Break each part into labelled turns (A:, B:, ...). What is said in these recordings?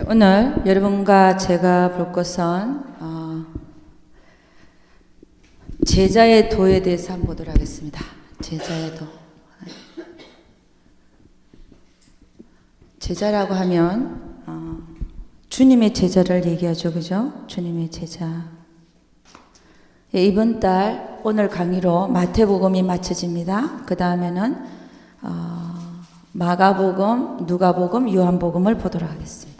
A: 오늘 여러분과 제가 볼 것은 제자의 도에 대해서 한번 보도록 하겠습니다. 제자의 도. 제자라고 하면 주님의 제자를 얘기하죠, 그죠? 주님의 제자. 이번 달 오늘 강의로 마태복음이 마쳐집니다. 그 다음에는 마가복음, 누가복음, 요한복음을 보도록 하겠습니다.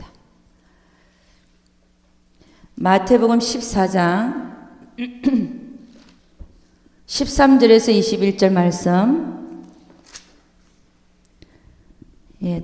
A: 마태복음 14장 13절에서 21절 말씀,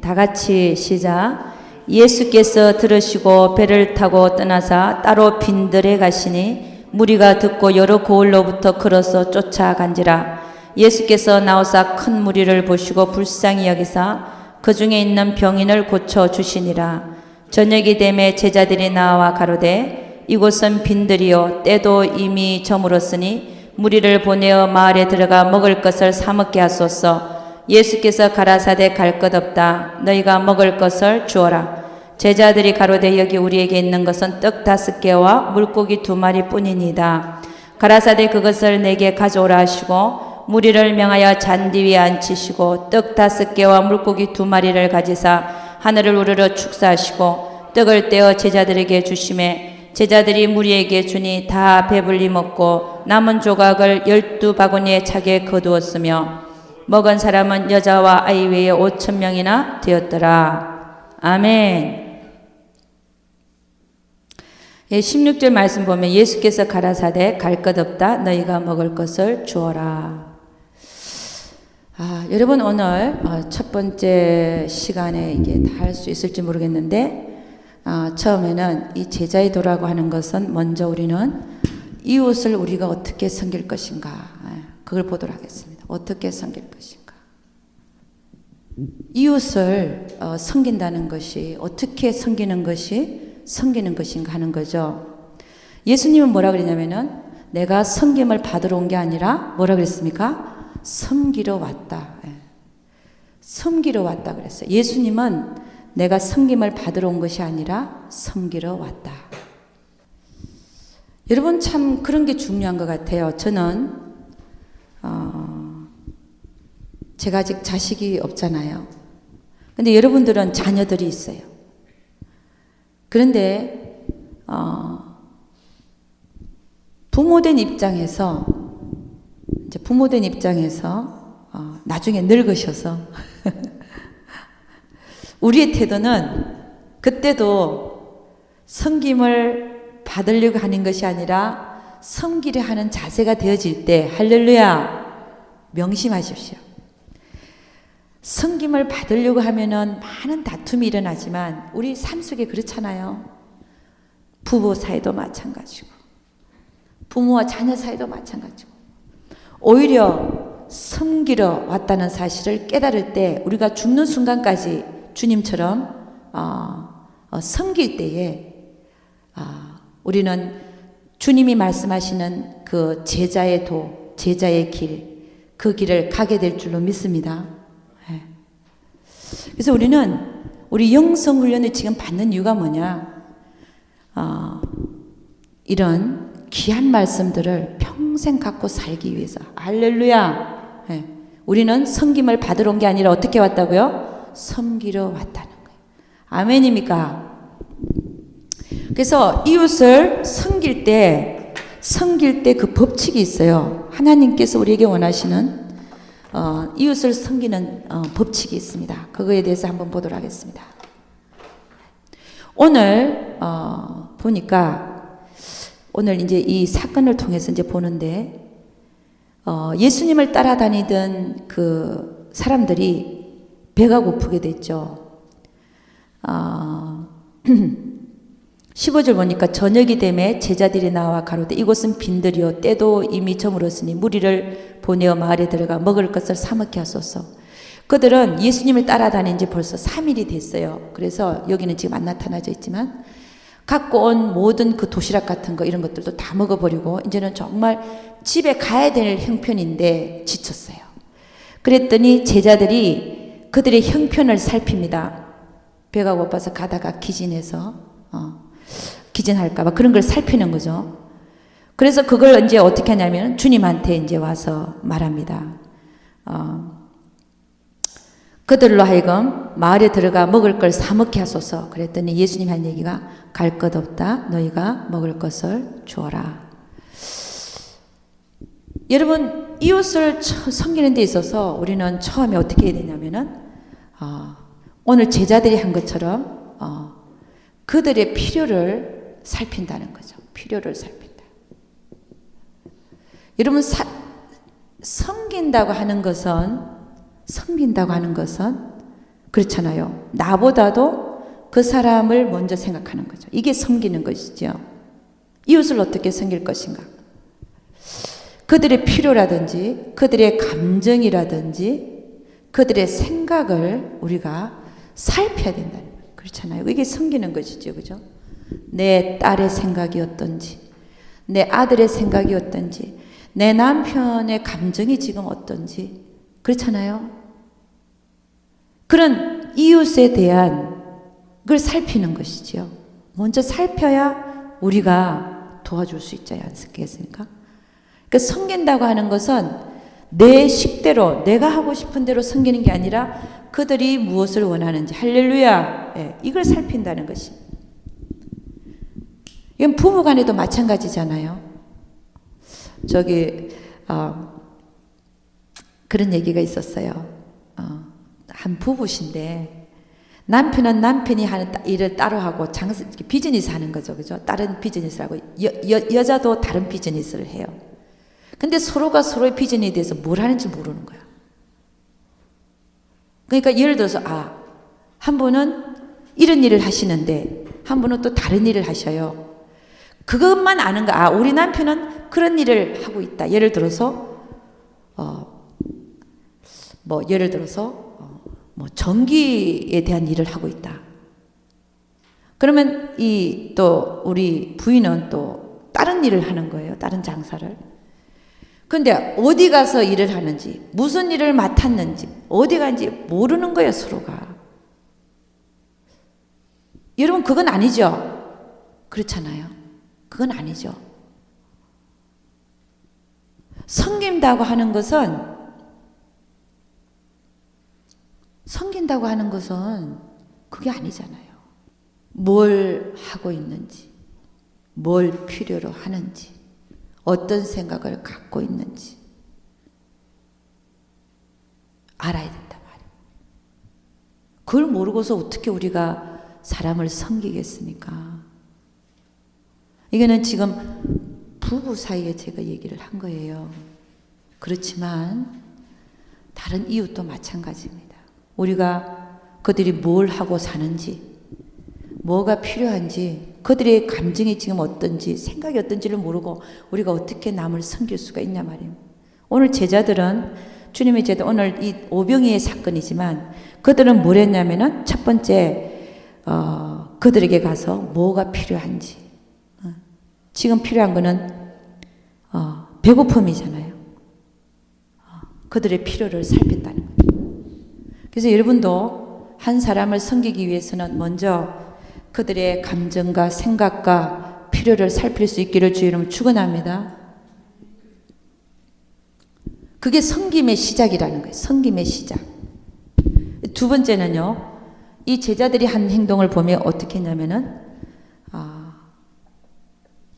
A: 다 같이 시작. 예수께서 들으시고 배를 타고 떠나사 따로 빈들에 가시니 무리가 듣고 여러 고을로부터 걸어서 쫓아간지라. 예수께서 나오사 큰 무리를 보시고 불쌍히 여기사 그 중에 있는 병인을 고쳐 주시니라. 저녁이 되매 제자들이 나와 가로되 이곳은 빈들이요 때도 이미 저물었으니 무리를 보내어 마을에 들어가 먹을 것을 사 먹게 하소서. 예수께서 가라사대 갈 것 없다. 너희가 먹을 것을 주어라. 제자들이 가로되 여기 우리에게 있는 것은 떡 5개와 물고기 2마리 뿐이니이다. 가라사대 그것을 내게 가져오라 하시고 무리를 명하여 잔디 위에 앉히시고 떡 5개와 물고기 2마리를 가지사 하늘을 우러러 축사하시고 떡을 떼어 제자들에게 주시매 제자들이 무리에게 주니 다 배불리 먹고 남은 조각을 12바구니에 차게 거두었으며 먹은 사람은 여자와 아이 외에 5,000명이나 되었더라. 아멘. 16절 말씀 보면 예수께서 가라사대 갈 것 없다. 너희가 먹을 것을 주어라. 여러분 오늘 첫 번째 시간에 이게 다 할 수 있을지 모르겠는데 처음에는 이 제자의 도라고 하는 것은 먼저 우리는 이웃을 우리가 어떻게 섬길 것인가, 그걸 보도록 하겠습니다. 어떻게 섬길 것인가. 이웃을 섬긴다는 것이 어떻게 섬기는 것이 섬기는 것인가 하는 거죠. 예수님은 뭐라 그러냐면은 내가 섬김을 받으러 온 게 아니라 뭐라 그랬습니까? 섬기러 왔다. 섬기러 왔다 그랬어요. 예수님은 내가 섬김을 받으러 온 것이 아니라 섬기러 왔다. 여러분 참 그런 게 중요한 것 같아요. 저는 제가 아직 자식이 없잖아요. 근데 여러분들은 자녀들이 있어요. 그런데 부모된 입장에서 나중에 늙으셔서 우리의 태도는 그때도 섬김을 받으려고 하는 것이 아니라 섬기려 하는 자세가 되어질 때, 할렐루야, 명심하십시오. 섬김을 받으려고 하면은 많은 다툼이 일어나지만 우리 삶 속에 그렇잖아요. 부부 사이도 마찬가지고 부모와 자녀 사이도 마찬가지고 오히려 섬기러 왔다는 사실을 깨달을 때 우리가 죽는 순간까지 주님처럼 섬길 때에 우리는 주님이 말씀하시는 그 제자의 도, 제자의 길, 그 길을 가게 될 줄로 믿습니다. 그래서 우리 영성 훈련을 지금 받는 이유가 뭐냐? 이런 귀한 말씀들을 평생 갖고 살기 위해서. 할렐루야. 우리는 섬김을 받으러 온 게 아니라 어떻게 왔다고요? 섬기러 왔다는 거예요. 아멘입니까? 그래서 이웃을 섬길 때 그 법칙이 있어요. 하나님께서 우리에게 원하시는 이웃을 섬기는 법칙이 있습니다. 그거에 대해서 한번 보도록 하겠습니다. 오늘 보니까 오늘 이제 이 사건을 통해서 이제 보는데 예수님을 따라다니던 그 사람들이 배가 고프게 됐죠. 15절 보니까 저녁이 되매 제자들이 나와 가로되 이곳은 빈들이요 때도 이미 저물었으니 무리를 보내어 마을에 들어가 먹을 것을 사 먹게 하소서. 그들은 예수님을 따라다닌 지 벌써 3일이 됐어요. 그래서 여기는 지금 안 나타나져 있지만 갖고 온 모든 그 도시락 같은 거 이런 것들도 다 먹어버리고 이제는 정말 집에 가야 될 형편인데 지쳤어요. 그랬더니 제자들이 그들의 형편을 살핍니다. 배가 고파서 가다가 기진할까봐 그런 걸 살피는 거죠. 그래서 그걸 이제 어떻게 하냐면 주님한테 이제 와서 말합니다. 그들로 하여금 마을에 들어가 먹을 걸 사 먹게 하소서. 그랬더니 예수님 한 얘기가 갈 것 없다. 너희가 먹을 것을 주어라. 여러분, 이웃을 섬기는 데 있어서 우리는 처음에 어떻게 해야 되냐면은 오늘 제자들이 한 것처럼 그들의 필요를 살핀다는 거죠. 필요를 살핀다. 여러분, 섬긴다고 하는 것은 그렇잖아요. 나보다도 그 사람을 먼저 생각하는 거죠. 이게 섬기는 것이죠. 이웃을 어떻게 섬길 것인가? 그들의 필요라든지 그들의 감정이라든지 그들의 생각을 우리가 살펴야 된다는 거예요. 그렇잖아요. 이게 섬기는 것이죠. 그죠? 내 딸의 생각이 어떤지, 내 아들의 생각이 어떤지, 내 남편의 감정이 지금 어떤지, 그렇잖아요. 그런 이웃에 대한 걸 살피는 것이지요. 먼저 살펴야 우리가 도와줄 수 있지 않겠습니까? 그러니까 섬긴다고 하는 것은 내 식대로 내가 하고 싶은 대로 섬기는 게 아니라 그들이 무엇을 원하는지, 할렐루야, 이걸 살핀다는 것입니다. 이건 부부간에도 마찬가지잖아요. 그런 얘기가 있었어요. 한 부부신데 남편은 남편이 하는 일을 따로 하고 비즈니스 하는 거죠. 그죠? 다른 비즈니스를 하고 여자도 다른 비즈니스를 해요. 근데 서로가 서로의 비전에 대해서 뭘 하는지 모르는 거야. 그러니까 예를 들어서 한 분은 이런 일을 하시는데 한 분은 또 다른 일을 하셔요. 그것만 아는 거야. 우리 남편은 그런 일을 하고 있다. 예를 들어서 전기에 대한 일을 하고 있다. 그러면 또 우리 부인은 또 다른 일을 하는 거예요. 다른 장사를. 근데 어디 가서 일을 하는지, 무슨 일을 맡았는지, 어디 간지 모르는 거예요, 서로가. 여러분, 그건 아니죠? 그렇잖아요. 그건 아니죠. 섬긴다고 하는 것은 그게 아니잖아요. 뭘 하고 있는지, 뭘 필요로 하는지, 어떤 생각을 갖고 있는지 알아야 된단 말이에요. 그걸 모르고서 어떻게 우리가 사람을 섬기겠습니까? 이거는 지금 부부 사이에 제가 얘기를 한 거예요. 그렇지만 다른 이웃도 마찬가지입니다. 우리가 그들이 뭘 하고 사는지, 뭐가 필요한지, 그들의 감정이 지금 어떤지, 생각이 어떤지를 모르고 우리가 어떻게 남을 섬길 수가 있냐 말이에요. 오늘 제자들은, 주님의 제자, 오늘 이 오병이의 사건이지만 그들은 뭘 했냐면은 첫 번째 그들에게 가서 뭐가 필요한지, 지금 필요한 거는 배고픔이잖아요. 그들의 필요를 살폈다는 거예요. 그래서 여러분도 한 사람을 섬기기 위해서는 먼저 그들의 감정과 생각과 필요를 살필 수 있기를 주의 이름으로 축원합니다. 그게 섬김의 시작이라는 거예요. 섬김의 시작. 두 번째는요, 이 제자들이 한 행동을 보면 어떻게 했냐면은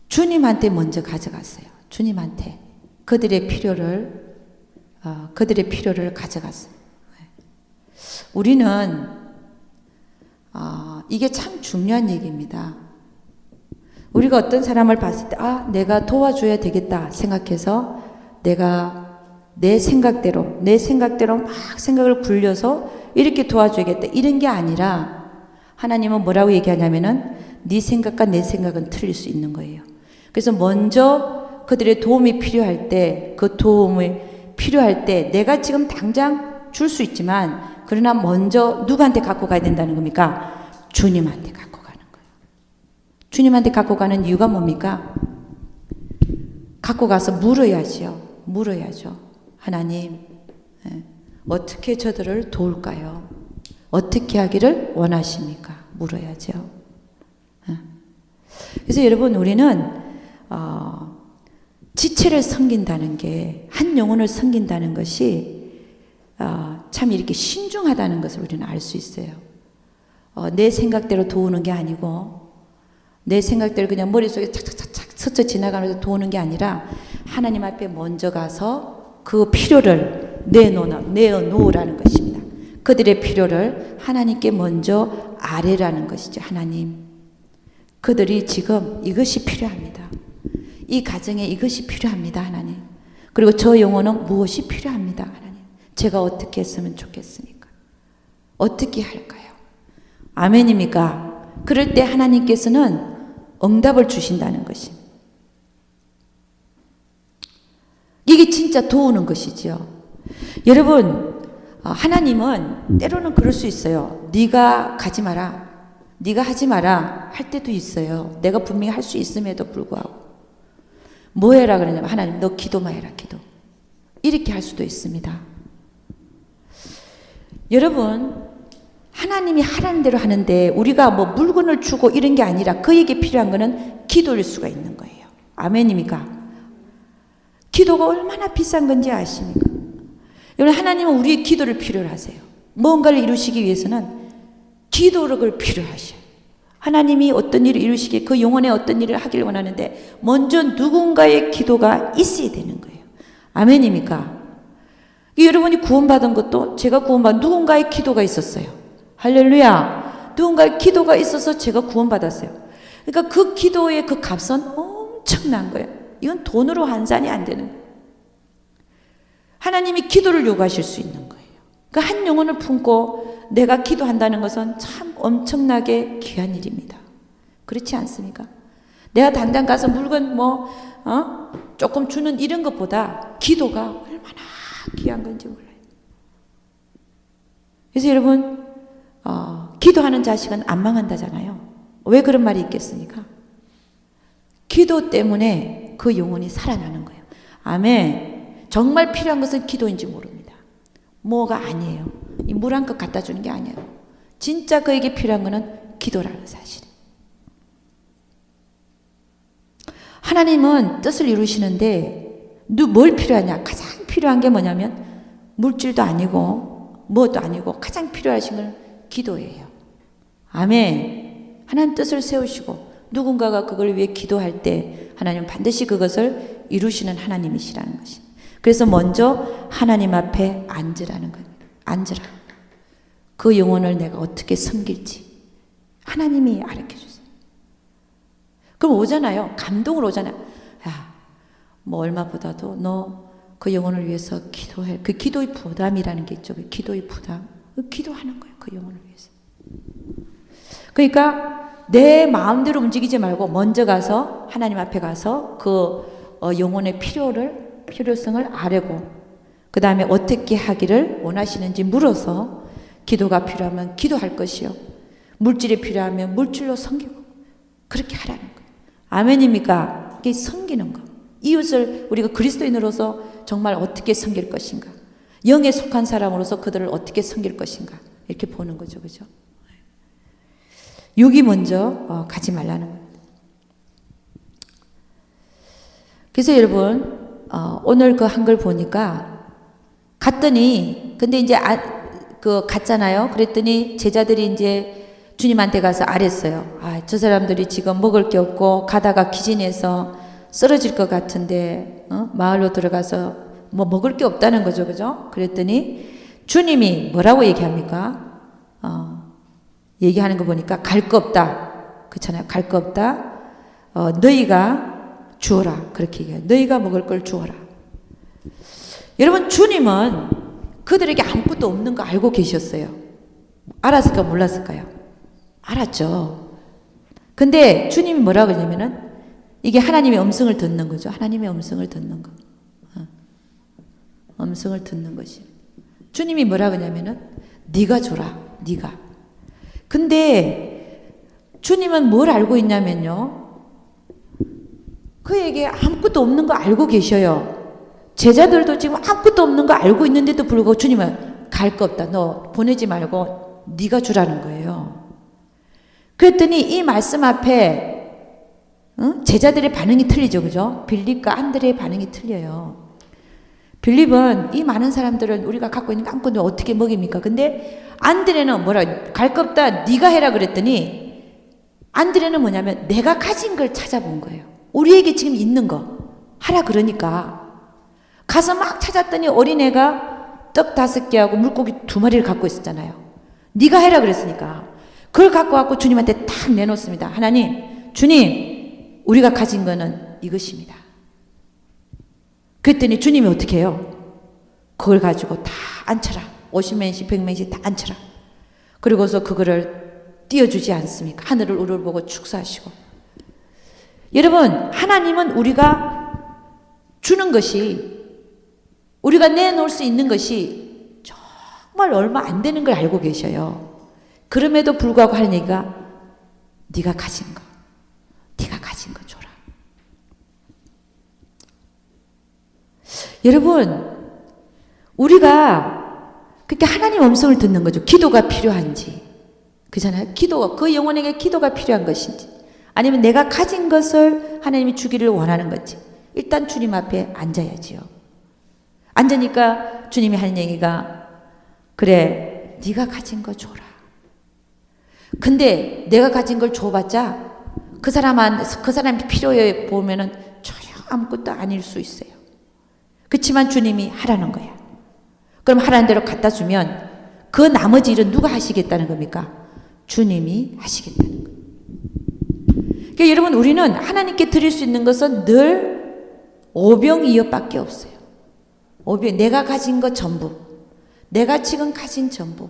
A: 주님한테 먼저 가져갔어요. 주님한테 그들의 필요를 가져갔어요. 우리는 이게 참 중요한 얘기입니다. 우리가 어떤 사람을 봤을 때 내가 도와줘야 되겠다 생각해서 내가 내 생각대로 막 생각을 굴려서 이렇게 도와줘야겠다 이런 게 아니라 하나님은 뭐라고 얘기하냐면은 네 생각과 내 생각은 틀릴 수 있는 거예요. 그래서 먼저 그들의 도움이 필요할 때 내가 지금 당장 줄 수 있지만 그러나 먼저 누구한테 갖고 가야 된다는 겁니까? 주님한테 갖고 가는 거예요. 주님한테 갖고 가는 이유가 뭡니까? 갖고 가서 물어야죠. 하나님, 어떻게 저들을 도울까요? 어떻게 하기를 원하십니까? 물어야죠. 그래서 여러분, 우리는 지체를 섬긴다는 게, 한 영혼을 섬긴다는 것이 참 이렇게 신중하다는 것을 우리는 알 수 있어요. 내 생각대로 도우는 게 아니고, 내 생각대로 그냥 머릿속에 착착착착 스쳐 지나가면서 도우는 게 아니라 하나님 앞에 먼저 가서 그 필요를 내어놓으라는 것입니다. 그들의 필요를 하나님께 먼저 아뢰라는 것이죠. 하나님, 그들이 지금 이것이 필요합니다. 이 가정에 이것이 필요합니다. 하나님. 그리고 저 영혼은 무엇이 필요합니다. 하나님. 제가 어떻게 했으면 좋겠습니까? 어떻게 할까요? 아멘입니까? 그럴 때 하나님께서는 응답을 주신다는 것입니다. 이게 진짜 도우는 것이죠. 여러분, 하나님은 때로는 그럴 수 있어요. 네가 가지 마라, 네가 하지 마라 할 때도 있어요. 내가 분명히 할 수 있음에도 불구하고 뭐 해라 그러냐면, 하나님 너 기도만 해라, 기도. 이렇게 할 수도 있습니다. 여러분, 하나님이 하라는 대로 하는데 우리가 뭐 물건을 주고 이런 게 아니라 그에게 필요한 거는 기도일 수가 있는 거예요. 아멘입니까? 기도가 얼마나 비싼 건지 아십니까? 여러분, 하나님은 우리의 기도를 필요로 하세요. 뭔가를 이루시기 위해서는 기도력을 필요로 하셔요. 하나님이 어떤 일을 이루시기, 그 영혼에 어떤 일을 하길 원하는데 먼저 누군가의 기도가 있어야 되는 거예요. 아멘입니까? 여러분이 구원받은 것도, 제가 구원받은 누군가의 기도가 있었어요. 할렐루야. 누군가의 기도가 있어서 제가 구원받았어요. 그러니까 그 기도의 그 값은 엄청난 거예요. 이건 돈으로 환산이 안 되는 거예요. 하나님이 기도를 요구하실 수 있는 거예요. 그 한 영혼을 품고 내가 기도한다는 것은 참 엄청나게 귀한 일입니다. 그렇지 않습니까? 내가 당장 가서 물건 조금 주는 이런 것보다 기도가 얼마나 귀한 건지 몰라요. 그래서 여러분, 기도하는 자식은 안 망한다잖아요. 왜 그런 말이 있겠습니까? 기도 때문에 그 영혼이 살아나는 거예요. 아멘. 정말 필요한 것은 기도인지 모릅니다. 뭐가 아니에요. 이 물 한 컵 갖다 주는 게 아니에요. 진짜 그에게 필요한 것은 기도라는 사실이에요. 하나님은 뜻을 이루시는데 뭘 필요하냐? 가장 필요한 게 뭐냐면 물질도 아니고 뭐도 아니고 가장 필요하신 건 기도예요. 아멘. 하나님 뜻을 세우시고 누군가가 그걸 위해 기도할 때 하나님은 반드시 그것을 이루시는 하나님이시라는 것입니다. 그래서 먼저 하나님 앞에 앉으라는 겁니다. 앉으라. 그 영혼을 내가 어떻게 섬길지 하나님이 알려주세요. 그럼 오잖아요. 감동으로 오잖아요. 야, 뭐 얼마보다도 너 그 영혼을 위해서 기도해. 그 기도의 부담이라는 게 있죠. 그 기도의 부담. 그 기도하는 거예요. 그 영혼을 위해서. 그러니까 내 마음대로 움직이지 말고 먼저 가서 하나님 앞에 가서 그 영혼의 필요성을 아뢰고 그 다음에 어떻게 하기를 원하시는지 물어서 기도가 필요하면 기도할 것이요. 물질이 필요하면 물질로 섬기고 그렇게 하라는 거예요. 아멘입니까? 이게 섬기는 거. 이웃을 우리가 그리스도인으로서 정말 어떻게 섬길 것인가. 영에 속한 사람으로서 그들을 어떻게 섬길 것인가. 이렇게 보는 거죠. 그죠? 육이 먼저 가지 말라는 겁니다. 그래서 여러분, 오늘 그 한글 보니까 갔더니, 근데 이제 갔잖아요. 그랬더니 제자들이 이제 주님한테 가서 아랬어요. 저 사람들이 지금 먹을 게 없고 가다가 기진해서 쓰러질 것 같은데, 마을로 들어가서 뭐 먹을 게 없다는 거죠. 그죠? 그랬더니 주님이 뭐라고 얘기합니까? 얘기하는 거 보니까 갈 거 없다. 그렇잖아요. 갈 거 없다. 너희가 주어라. 그렇게 얘기해요. 너희가 먹을 걸 주어라. 여러분, 주님은 그들에게 아무것도 없는 거 알고 계셨어요. 알았을까 몰랐을까요? 알았죠. 근데 주님이 뭐라고 하냐면은 이게 하나님의 음성을 듣는 거죠. 하나님의 음성을 듣는 거. 음성을 듣는 것이. 주님이 뭐라고 하냐면은 네가 줘라. 네가. 근데 주님은 뭘 알고 있냐면요. 그에게 아무것도 없는 거 알고 계셔요. 제자들도 지금 아무것도 없는 거 알고 있는데도 불구하고 주님은 갈 거 없다. 너 보내지 말고
B: 네가 주라는 거예요. 그랬더니 이 말씀 앞에 제자들의 반응이 틀리죠. 그죠? 빌립과 안드레의 반응이 틀려요. 빌립은 이 많은 사람들은 우리가 갖고 있는 깡꾼을 어떻게 먹입니까? 근데 안드레는 뭐라 갈 거 없다 네가 해라 그랬더니 안드레는 뭐냐면 내가 가진 걸 찾아본 거예요. 우리에게 지금 있는 거 하라 그러니까 가서 막 찾았더니 어린애가 떡 5개하고 물고기 2마리를 갖고 있었잖아요. 네가 해라 그랬으니까 그걸 갖고 왔고 주님한테 탁 내놓습니다. 하나님, 주님 우리가 가진 거는 이것입니다. 그랬더니 주님이 어떻게 해요? 그걸 가지고 다 앉혀라. 50명씩 100명씩 다 앉혀라. 그리고서 그거를 띄워주지 않습니까? 하늘을 우러보고 축사하시고. 여러분, 하나님은 우리가 주는 것이, 우리가 내놓을 수 있는 것이 정말 얼마 안 되는 걸 알고 계셔요. 그럼에도 불구하고 하는 얘기가 네가 가진 거, 네가 가진 거 줘라. 여러분, 우리가 그렇게 하나님 음성을 듣는 거죠. 기도가 필요한지, 그잖아요. 기도가, 그 영혼에게 기도가 필요한 것인지, 아니면 내가 가진 것을 하나님이 주기를 원하는 건지, 일단 주님 앞에 앉아야지요. 앉으니까 주님이 하는 얘기가 그래, 네가 가진 거 줘라. 근데 내가 가진 걸 줘봤자 그 사람이 필요해 보면은 전혀 아무것도 아닐 수 있어요. 그렇지만 주님이 하라는 거야. 그럼 하라는 대로 갖다 주면 그 나머지 일은 누가 하시겠다는 겁니까? 주님이 하시겠다는 거예요. 그러니까 여러분, 우리는 하나님께 드릴 수 있는 것은 늘 오병이어밖에 없어요. 내가 가진 것 전부, 내가 지금 가진 전부.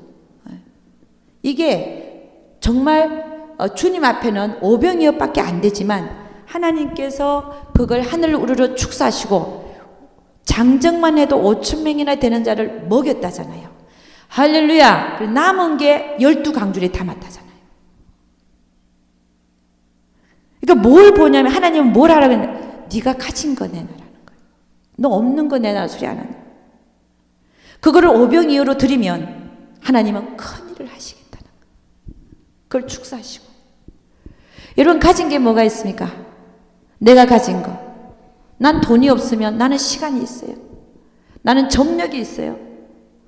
B: 이게 정말 주님 앞에는 오병이어밖에 안 되지만 하나님께서 그걸 하늘 우러러 축사하시고 장정만 해도 5,000명이나 되는 자를 먹였다잖아요. 할렐루야. 남은 게 12강줄에 담았다잖아요. 그러니까 뭘 보냐면 하나님은 뭘 하라고 했냐, 네가 가진 거 내놔라는 거예요. 너 없는 거 내놔 소리 안 하는. 그거를 오병이어로 드리면 하나님은 큰 일을 하시겠다는 거예요. 그걸 축사하시고. 여러분, 가진 게 뭐가 있습니까? 내가 가진 거. 난 돈이 없으면 나는 시간이 있어요. 나는 정력이 있어요.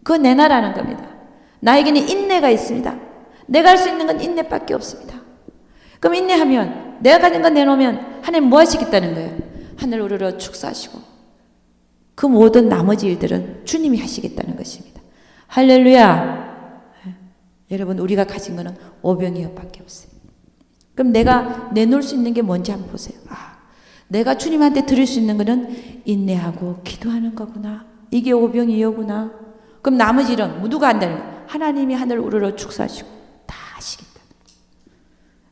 B: 그거 내놔라는 겁니다. 나에게는 인내가 있습니다. 내가 할 수 있는 건 인내밖에 없습니다. 그럼 인내하면, 내가 가진 거 내놓으면 하나님 뭐 하시겠다는 거예요? 하늘 우러러 축사하시고 그 모든 나머지 일들은 주님이 하시겠다는 것입니다. 할렐루야. 여러분, 우리가 가진 거는 오병이어밖에 없어요. 그럼 내가 내놓을 수 있는 게 뭔지 한번 보세요. 내가 주님한테 드릴 수 있는 거는 인내하고 기도하는 거구나. 이게 오병이어구나. 그럼 나머지 일은 누가 한다는 거예요? 하나님이 하늘 우러러 축사하시고 다 하시겠다.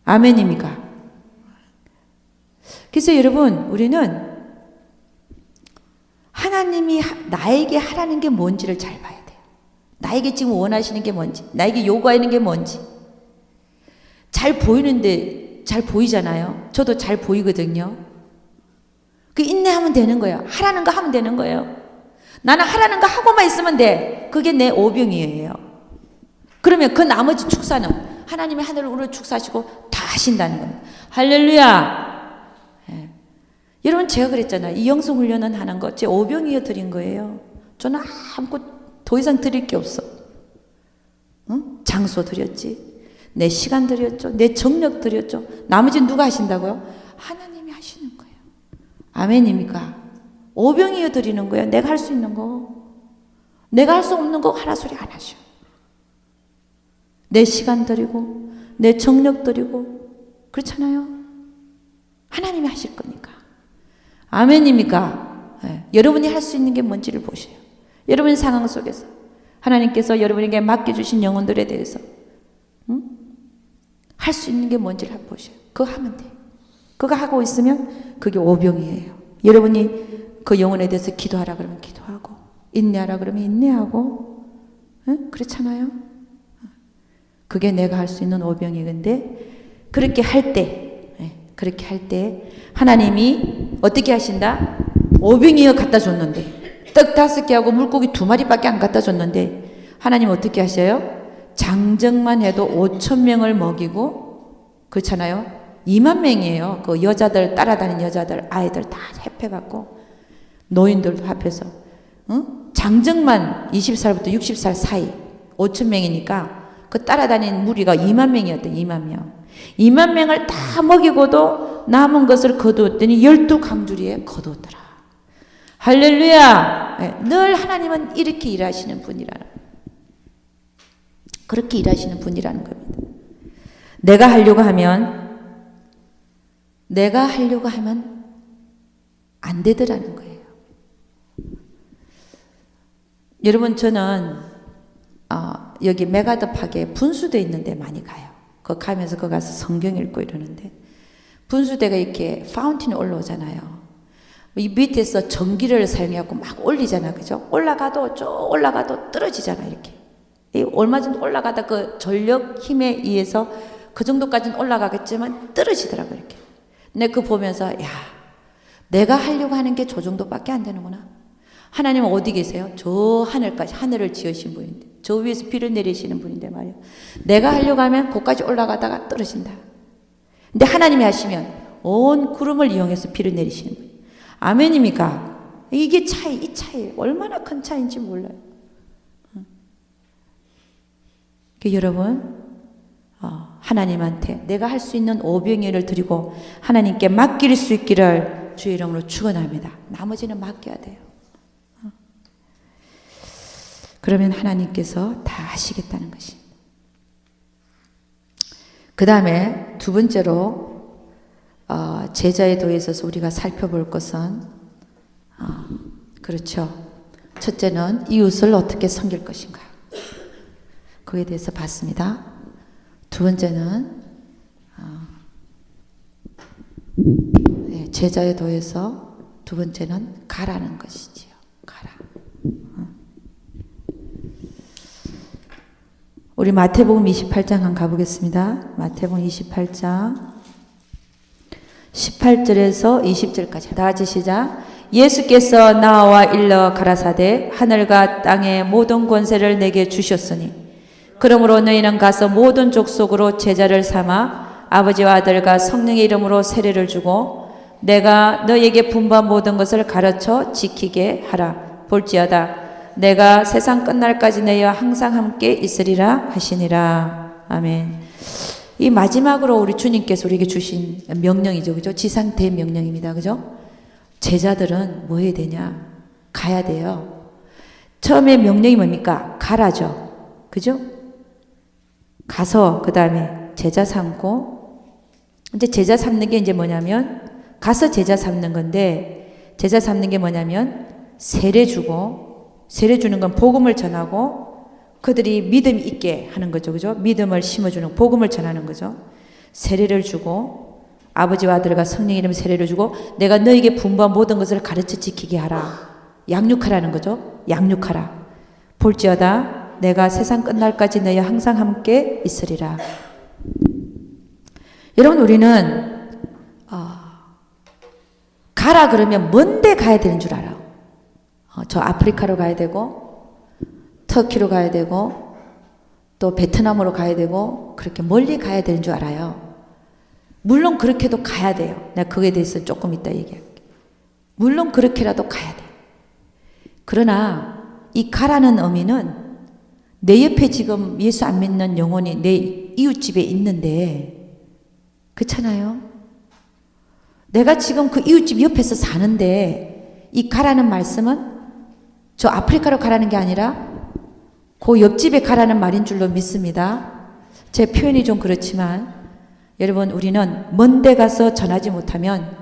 B: 아멘입니까? 그래서 여러분, 우리는 하나님이 나에게 하라는 게 뭔지를 잘 봐야 돼요. 나에게 지금 원하시는 게 뭔지, 나에게 요구하는 게 뭔지. 잘 보이는데, 잘 보이잖아요. 저도 잘 보이거든요. 그 인내하면 되는 거예요. 하라는 거 하면 되는 거예요. 나는 하라는 거 하고만 있으면 돼. 그게 내 오병이에요. 그러면 그 나머지 축사는 하나님이 하늘을 우러 축사하시고 다 하신다는 겁니다. 할렐루야. 예. 여러분, 제가 그랬잖아요. 이 영성 훈련은 하는 거 제 오병이어 드린 거예요. 저는 아무것도 더 이상 드릴 게 없어. 응? 장소 드렸지, 내 시간 드렸죠, 내 정력 드렸죠. 나머지는 누가 하신다고요? 하나님이 하시는 거예요. 아멘입니까? 오병이어 드리는 거예요. 내가 할 수 있는 거. 내가 할 수 없는 거 하라 소리 안 하셔. 내 시간 드리고 내 정력 드리고 그렇잖아요. 하나님이 하실 거니까. 아멘입니까? 네. 여러분이 할 수 있는 게 뭔지를 보세요. 여러분의 상황 속에서 하나님께서 여러분에게 맡겨주신 영혼들에 대해서 할 수 있는 게 뭔지를 한번 보세요. 그거 하면 돼. 그거 하고 있으면 그게 오병이에요. 여러분이 그 영혼에 대해서 기도하라 그러면 기도하고, 인내하라 그러면 인내하고, 응? 그렇잖아요. 그게 내가 할 수 있는 오병이건데, 그렇게 할 때 하나님이 어떻게 하신다? 오병이어 갖다 줬는데, 떡 5개하고 물고기 2마리밖에 안 갖다 줬는데 하나님 어떻게 하셔요? 장정만 해도 5천 명을 먹이고 그렇잖아요. 2만 명이에요. 그 여자들 따라다니는 여자들 아이들 다 협회갖고 노인들도 합해서 장정만 20살부터 60살 사이 5천 명이니까 그 따라다니는 무리가 2만 명이었대. 2만 명. 2만 명을 다 먹이고도 남은 것을 거두었더니 12강주리에 거두었더라. 할렐루야. 네, 늘 하나님은 이렇게 일하시는 분이라는, 그렇게 일하시는 분이라는 겁니다. 내가 하려고 하면 안 되더라는 거예요. 여러분, 저는 여기 메가더 파크에 분수대 있는데 많이 가요. 거 가면서 거 가서 성경 읽고 이러는데, 분수대가 이렇게 파운틴이 올라오잖아요. 이 밑에서 전기를 사용해갖고 막 올리잖아, 그죠? 올라가도 떨어지잖아, 이렇게. 얼마 정도 올라가다 그 전력 힘에 의해서 그 정도까지는 올라가겠지만 떨어지더라고, 이렇게. 근데 그거 보면서, 야, 내가 하려고 하는 게 저 정도밖에 안 되는구나. 하나님은 어디 계세요? 저 하늘까지, 하늘을 지으신 분인데, 저 위에서 비를 내리시는 분인데 말이에요. 내가 하려고 하면 거기까지 올라가다가 떨어진다. 근데 하나님이 하시면 온 구름을 이용해서 비를 내리시는 분이에요. 아멘입니까? 이게 이 차이 얼마나 큰 차이인지 몰라요. 여러분, 하나님한테 내가 할 수 있는 오병이어를 드리고 하나님께 맡길 수 있기를 주의 이름으로 축원합니다. 나머지는 맡겨야 돼요. 그러면 하나님께서 다 하시겠다는 것입니다. 그 다음에 두 번째로 제자의 도에 있어서 우리가 살펴볼 것은 그렇죠. 첫째는 이웃을 어떻게 섬길 것인가. 그에 대해서 봤습니다. 두 번째는 제자의 도에서 두 번째는 가라는 것이지요. 가라. 우리 마태복음 28장 한번 가보겠습니다. 마태복음 28장 18절에서 20절까지 다 같이 시작. 예수께서 나와 일러 가라사대 하늘과 땅의 모든 권세를 내게 주셨으니 그러므로 너희는 가서 모든 족속으로 제자를 삼아 아버지와 아들과 성령의 이름으로 세례를 주고 내가 너희에게 분부한 모든 것을 가르쳐 지키게 하라. 볼지어다 내가 세상 끝날까지 너희와 항상 함께 있으리라 하시니라. 아멘. 이 마지막으로 우리 주님께서 우리에게 주신 명령이죠. 그죠? 지상 대명령입니다. 그죠? 제자들은 뭐 해야 되냐? 가야 돼요. 처음에 명령이 뭡니까? 가라죠. 그죠? 가서 그 다음에 제자 삼고, 이제 제자 삼는 게 이제 뭐냐면 가서 제자 삼는 건데, 제자 삼는 게 뭐냐면 세례 주고, 세례 주는 건 복음을 전하고 그들이 믿음 있게 하는 거죠. 그죠? 믿음을 심어주는 복음을 전하는 거죠. 세례를 주고 아버지와 아들과 성령의 이름으로 세례를 주고 내가 너에게 분부한 모든 것을 가르쳐 지키게 하라. 양육하라는 거죠. 양육하라. 볼지어다 내가 세상 끝날까지 너희와 항상 함께 있으리라. 여러분, 우리는 가라 그러면 먼데 가야 되는 줄 알아요. 저 아프리카로 가야 되고 터키로 가야 되고 또 베트남으로 가야 되고 그렇게 멀리 가야 되는 줄 알아요. 물론 그렇게도 가야 돼요. 내가 그거에 대해서 조금 이따 얘기할게. 물론 그렇게라도 가야 돼요. 그러나 이 가라는 의미는 내 옆에 지금 예수 안 믿는 영혼이 내 이웃집에 있는데, 그렇잖아요. 내가 지금 그 이웃집 옆에서 사는데 이 가라는 말씀은 저 아프리카로 가라는 게 아니라 그 옆집에 가라는 말인 줄로 믿습니다. 제 표현이 좀 그렇지만 여러분, 우리는 먼 데 가서 전하지 못하면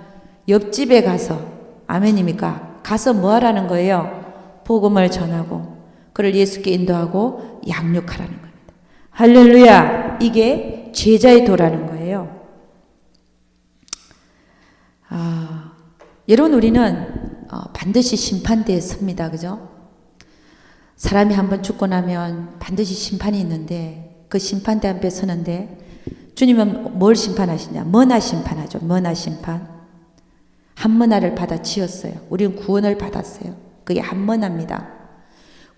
B: 옆집에 가서, 아멘입니까? 가서 뭐 하라는 거예요? 복음을 전하고 그를 예수께 인도하고 양육하라는 겁니다. 할렐루야. 이게 제자의 도라는 거예요. 여러분, 우리는 반드시 심판대에 섭니다. 그죠? 사람이 한번 죽고 나면 반드시 심판이 있는데 그 심판대 앞에 서는데 주님은 뭘 심판하시냐? 머나 심판하죠. 머나 심판. 한머나를 받아 지었어요. 우리는 구원을 받았어요. 그게 한머나입니다.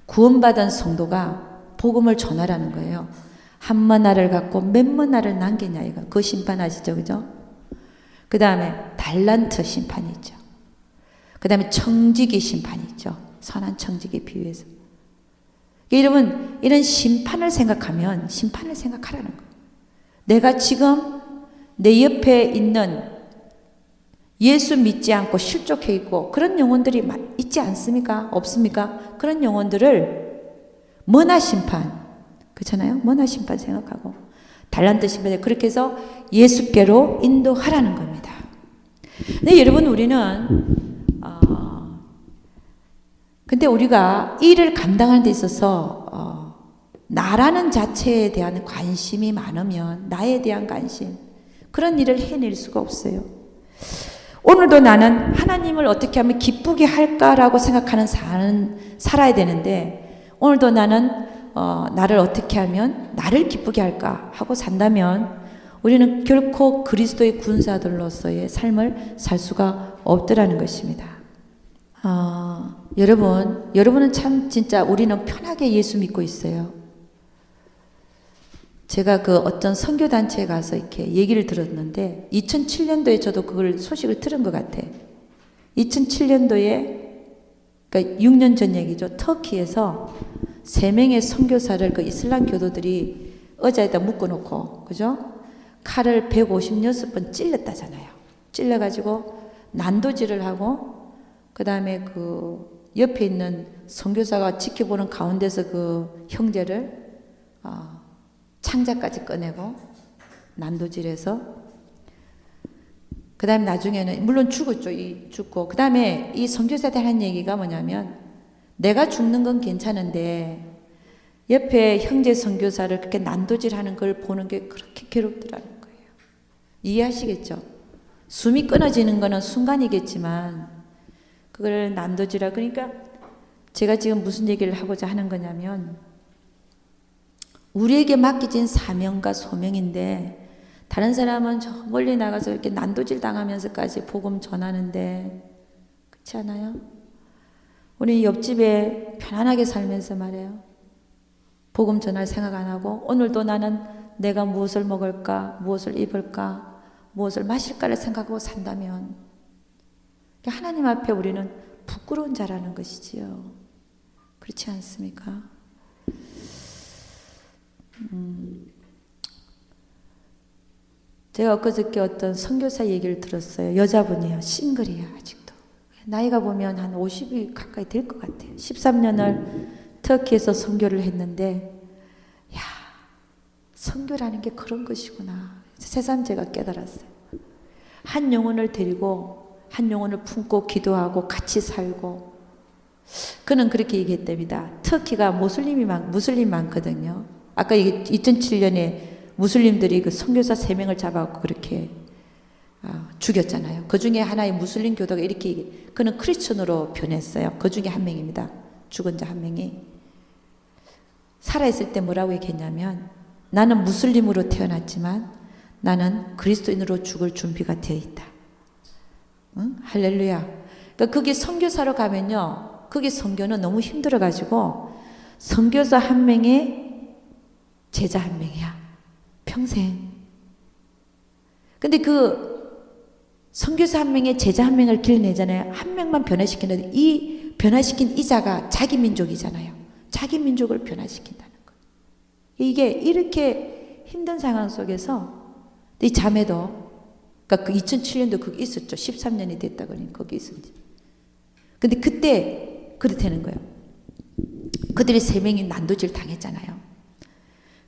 B: 구원받은 성도가 복음을 전하라는 거예요. 한 머나를 갖고 몇 머나를 남겼냐 이거. 그 심판 아시죠? 그죠? 그 다음에 달란트 심판이 있죠. 그 다음에 청지기 심판이 있죠. 선한 청지기 비유해서. 여러분 이런 심판을 생각하면 심판을 생각하라는 거예요. 내가 지금 내 옆에 있는 예수 믿지 않고 실족해 있고 그런 영혼들이 있지 않습니까? 없습니까? 그런 영혼들을 머나 심판, 그렇잖아요? 머나 심판 생각하고 달란트 심판, 그렇게 해서 예수께로 인도하라는 겁니다. 근데 여러분 우리는 근데 우리가 일을 감당하는 데 있어서 나라는 자체에 대한 관심이 많으면 나에 대한 관심, 그런 일을 해낼 수가 없어요. 오늘도 나는 하나님을 어떻게 하면 기쁘게 할까라고 생각하는 살아야 되는데, 오늘도 나는 나를 어떻게 하면 나를 기쁘게 할까 하고 산다면 우리는 결코 그리스도의 군사들로서의 삶을 살 수가 없더라는 것입니다. 여러분은 참 진짜 우리는 편하게 예수 믿고 있어요. 제가 그 어떤 선교단체에 가서 이렇게 얘기를 들었는데 2007년도에 저도 그걸 소식을 들은 것 같아. 2007년도에 그러니까 6년 전 얘기죠. 터키에서 3명의 선교사를 그 이슬람 교도들이 의자에다 묶어놓고, 그죠? 칼을 156번 찔렀다잖아요. 찔러가지고 난도질을 하고, 그 다음에 그 옆에 있는 선교사가 지켜보는 가운데서 그 형제를 창자까지 꺼내고 난도질해서, 그 다음에 나중에는 물론 죽었죠. 죽고 그 다음에 이 선교사한테 하는 얘기가 뭐냐면, 내가 죽는 건 괜찮은데 옆에 형제 선교사를 그렇게 난도질하는 걸 보는 게 그렇게 괴롭더라는 거예요. 이해하시겠죠? 숨이 끊어지는 거는 순간이겠지만 그걸 난도질하, 그러니까 제가 지금 무슨 얘기를 하고자 하는 거냐면, 우리에게 맡겨진 사명과 소명인데 다른 사람은 저 멀리 나가서 이렇게 난도질 당하면서까지 복음 전하는데, 그렇지 않아요? 우리 옆집에 편안하게 살면서 말이에요. 복음 전할 생각 안 하고 오늘도 나는 내가 무엇을 먹을까, 무엇을 입을까, 무엇을 마실까를 생각하고 산다면 하나님 앞에 우리는 부끄러운 자라는 것이지요. 그렇지 않습니까? 제가 엊그저께 어떤 선교사 얘기를 들었어요. 여자분이에요. 싱글이에요. 아직도. 나이가 보면 한 50이 가까이 될 것 같아요. 13년을 터키에서 선교를 했는데, 야, 선교라는 게 그런 것이구나. 새삼 제가 깨달았어요. 한 영혼을 데리고 한 영혼을 품고 기도하고 같이 살고. 그는 그렇게 얘기했답니다. 터키가 무슬림 많거든요. 아까 2007년에 무슬림들이 그 선교사 3명을 잡아갖고 그렇게 죽였잖아요. 그 중에 하나의 무슬림 교도가 이렇게 그는 크리스천으로 변했어요. 그 중에 한 명입니다. 죽은 자 한 명이. 살아있을 때 뭐라고 얘기했냐면, 나는 무슬림으로 태어났지만 나는 그리스도인으로 죽을 준비가 되어 있다. 응? 할렐루야. 그러니까 그게 선교사로 가면요, 그게 선교는 너무 힘들어가지고 선교사 한 명에 제자 한 명이야. 평생. 근데 그 선교사 한 명에 제자 한 명을 길러내잖아요. 한 명만 변화시키는데 이 변화시킨 이자가 자기 민족이잖아요. 자기 민족을 변화시킨다는 거예요. 이게 이렇게 힘든 상황 속에서 이 자매도, 그러니까 그 2007년도 그게 있었죠. 13년이 됐다 그러니 거기 있었지. 근데 그때 그렇다는 거예요. 그들이 3명이 난도질 당했잖아요.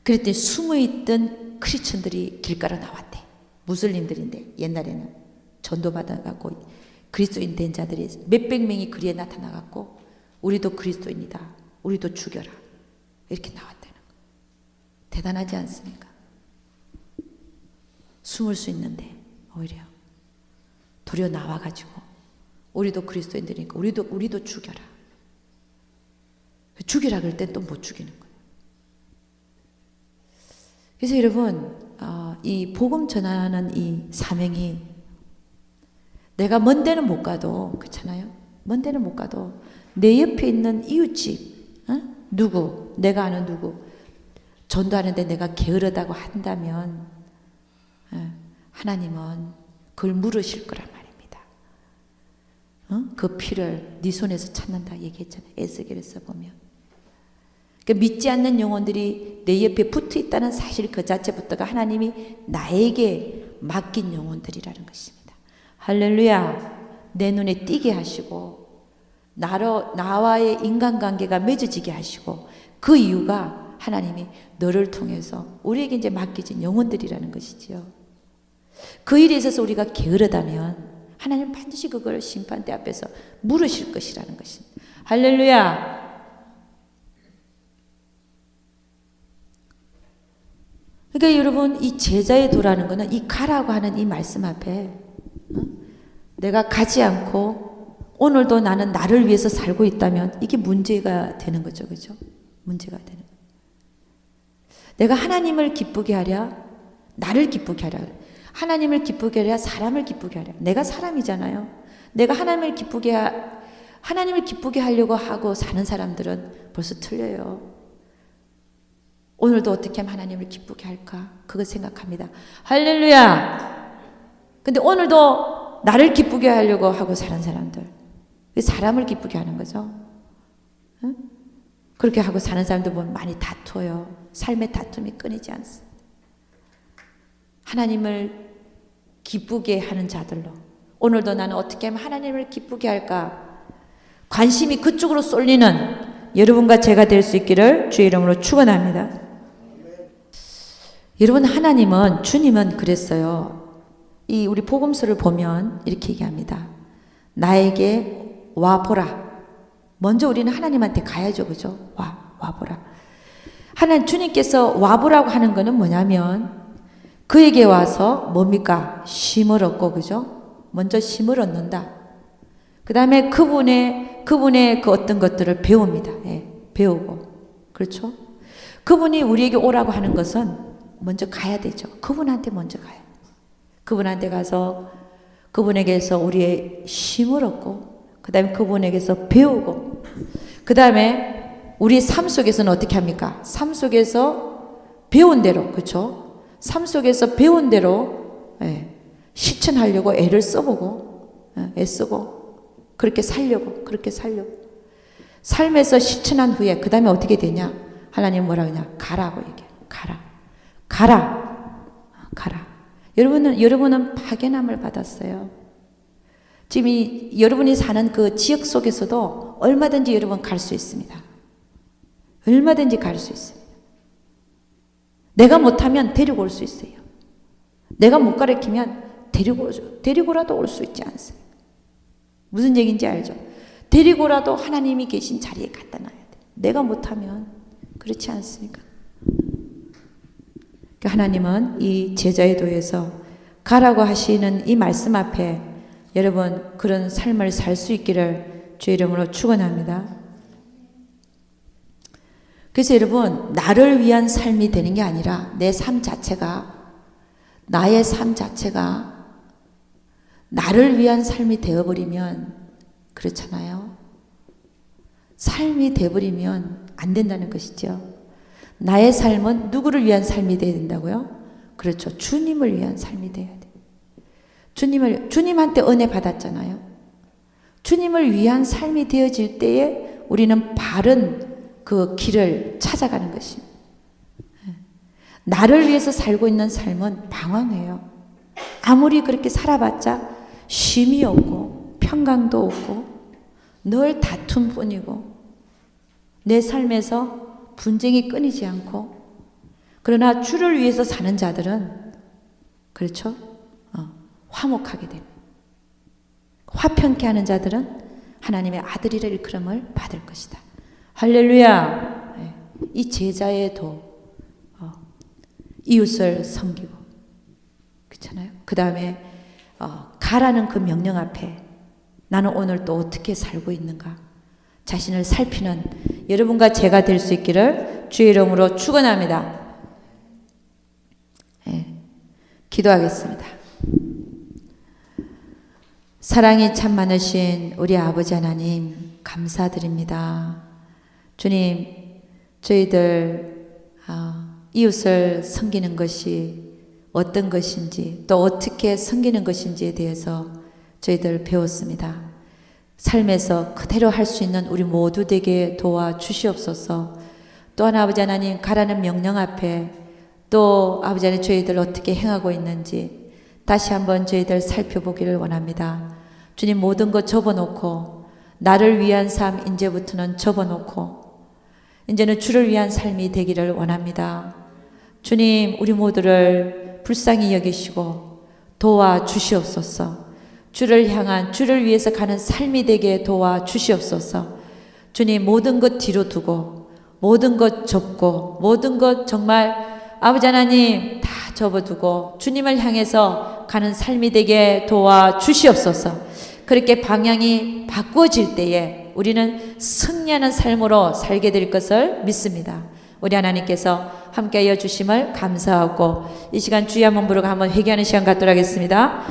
B: 그랬더니 숨어있던 크리스천들이 길가로 나왔대. 무슬림들인데 옛날에는 전도받아갖고 그리스도인 된 자들이 몇백 명이 그리에 나타나갖고 우리도 그리스도인이다. 우리도 죽여라. 이렇게 나왔다는 거예요. 대단하지 않습니까? 숨을 수 있는데 오히려 도리어 나와가지고 우리도 그리스도인들이니까 우리도 죽여라. 죽이라 그럴 땐 또 못 죽이는 거예요. 그래서 여러분, 이 복음 전하는 이 사명이 내가 먼 데는 못 가도, 그렇잖아요? 먼 데는 못 가도 내 옆에 있는 이웃집, 누구, 내가 아는 누구, 전도하는데 내가 게으르다고 한다면 하나님은 그걸 물으실 거란 말입니다. 그 피를 네 손에서 찾는다 얘기했잖아요. 에스겔에서 보면. 그러니까 믿지 않는 영혼들이 내 옆에 붙어 있다는 사실 그 자체부터가 하나님이 나에게 맡긴 영혼들이라는 것입니다. 할렐루야. 내 눈에 띄게 하시고 나와의 인간관계가 맺어지게 하시고 그 이유가 하나님이 너를 통해서 우리에게 이제 맡겨진 영혼들이라는 것이지요. 그 일에 있어서 우리가 게으르다면 하나님 반드시 그걸 심판대 앞에서 물으실 것이라는 것입니다. 할렐루야. 그러니까 여러분 이 제자의 도라는 것은 이 가라고 하는 이 말씀 앞에 내가 가지 않고 오늘도 나는 나를 위해서 살고 있다면 이게 문제가 되는 거죠. 그죠? 문제가 되는 거예요. 내가 하나님을 기쁘게 하랴 나를 기쁘게 하랴 하나님을 기쁘게 하랴 사람을 기쁘게 하랴 내가 사람이잖아요. 내가 하나님을 기쁘게 하려고 하고 사는 사람들은 벌써 틀려요. 오늘도 어떻게 하면 하나님을 기쁘게 할까? 그걸 생각합니다. 할렐루야! 근데 오늘도 나를 기쁘게 하려고 하고 사는 사람들. 사람을 기쁘게 하는 거죠. 응? 그렇게 하고 사는 사람들 보면 많이 다투어요. 삶의 다툼이 끊이지 않습니다. 하나님을 기쁘게 하는 자들로 오늘도 나는 어떻게 하면 하나님을 기쁘게 할까? 관심이 그쪽으로 쏠리는 여러분과 제가 될 수 있기를 주의 이름으로 축원합니다. 여러분 하나님은 주님은 그랬어요. 이 우리 복음서를 보면 이렇게 얘기합니다. 나에게 와보라. 먼저 우리는 하나님한테 가야죠. 그죠? 와보라. 주님께서 와보라고 하는 거는 뭐냐면 그에게 와서 뭡니까? 쉼을 얻고 그죠? 먼저 쉼을 얻는다. 그 다음에 그분의 그 어떤 것들을 배웁니다. 예, 배우고. 그렇죠? 그분이 우리에게 오라고 하는 것은 먼저 가야 되죠. 그분한테 먼저 가요. 그분한테 가서 그분에게서 우리의 쉼을 얻고 그 다음에 그분에게서 배우고 그 다음에 우리 삶 속에서는 어떻게 합니까? 삶 속에서 배운 대로 그렇죠? 삶 속에서 배운 대로 실천하려고 애를 써보고 애쓰고 그렇게 살려고 삶에서 실천한 후에 그 다음에 어떻게 되냐? 하나님 뭐라 그러냐? 가라고 얘기해요. 가라. 여러분은 파견함을 받았어요. 지금 여러분이 사는 그 지역 속에서도 얼마든지 여러분 갈 수 있습니다. 얼마든지 갈 수 있습니다. 내가 못하면 데리고 올 수 있어요. 내가 못 가르치면 데리고라도 올 수 있지 않습니까? 무슨 얘기인지 알죠? 데리고라도 하나님이 계신 자리에 갖다 놔야 돼. 내가 못하면 그렇지 않습니까? 하나님은 이 제자의 도에서 가라고 하시는 이 말씀 앞에 여러분 그런 삶을 살 수 있기를 주의 이름으로 축원합니다. 그래서 여러분 나를 위한 삶이 되는 게 아니라 내 삶 자체가 나의 삶 자체가 나를 위한 삶이 되어버리면 그렇잖아요. 삶이 되어버리면 안 된다는 것이죠. 나의 삶은 누구를 위한 삶이 되어야 된다고요? 그렇죠. 주님을 위한 삶이 되어야 돼. 주님한테 은혜 받았잖아요. 주님을 위한 삶이 되어질 때에 우리는 바른 그 길을 찾아가는 것입니다. 나를 위해서 살고 있는 삶은 방황해요. 아무리 그렇게 살아봤자 쉼이 없고 평강도 없고 늘 다툼뿐이고 내 삶에서 분쟁이 끊이지 않고 그러나 주를 위해서 사는 자들은 그렇죠? 화목하게 됩니다. 화평케 하는 자들은 하나님의 아들이라 일컬음을 받을 것이다. 할렐루야. 이 제자의 도 이웃을 섬기고 그렇잖아요. 그 다음에 가라는 그 명령 앞에 나는 오늘 또 어떻게 살고 있는가 자신을 살피는 여러분과 제가 될 수 있기를 주의 이름으로 축원합니다. 기도하겠습니다. 사랑이 참 많으신 우리 아버지 하나님 감사드립니다. 주님 저희들 이웃을 섬기는 것이 어떤 것인지 또 어떻게 섬기는 것인지에 대해서 저희들 배웠습니다. 삶에서 그대로 할 수 있는 우리 모두 되게 도와주시옵소서. 또 하나 아버지 하나님 가라는 명령 앞에 또 아버지 하나님 저희들 어떻게 행하고 있는지 다시 한번 저희들 살펴보기를 원합니다. 주님 모든 것 접어놓고 나를 위한 삶 이제부터는 접어놓고 이제는 주를 위한 삶이 되기를 원합니다. 주님 우리 모두를 불쌍히 여기시고 도와주시옵소서. 주를 향한 주를 위해서 가는 삶이 되게 도와주시옵소서. 주님 모든 것 뒤로 두고 모든 것 접고 모든 것 정말 아버지 하나님 다 접어두고 주님을 향해서 가는 삶이 되게 도와주시옵소서. 그렇게 방향이 바꾸어질 때에 우리는 승리하는 삶으로 살게 될 것을 믿습니다. 우리 하나님께서 함께하여 주심을 감사하고 이 시간 주의 한번 부르고 한번 회개하는 시간 갖도록 하겠습니다.